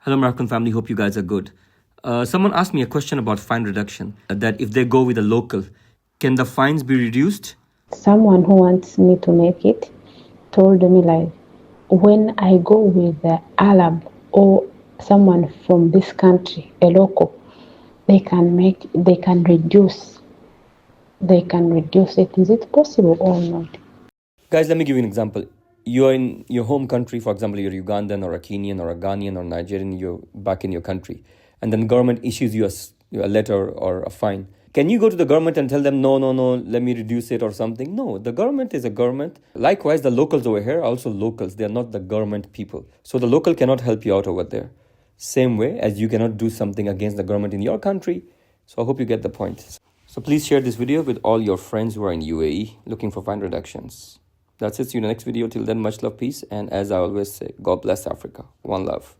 Hello, Moroccan family. Hope you guys are good. Someone asked me a question about fine reduction, that if they go with a local, can the fines be reduced? Someone who wants me to make it told me like, when I go with the Arab or someone from this country, a local, they can reduce it. Is it possible or not? Guys, let me give you an example. You're in your home country, for example, you're Ugandan or a Kenyan or a Ghanaian or Nigerian, you're back in your country, and then government issues you a letter or a fine. Can you go to the government and tell them, no, let me reduce it or something? No, the government is a government. Likewise, the locals over here are also locals. They are not the government people. So the local cannot help you out over there. Same way as you cannot do something against the government in your country. So I hope you get the point. So please share this video with all your friends who are in UAE looking for fine reductions. That's it. See you in the next video. Till then, much love, peace. And as I always say, God bless Africa. One love.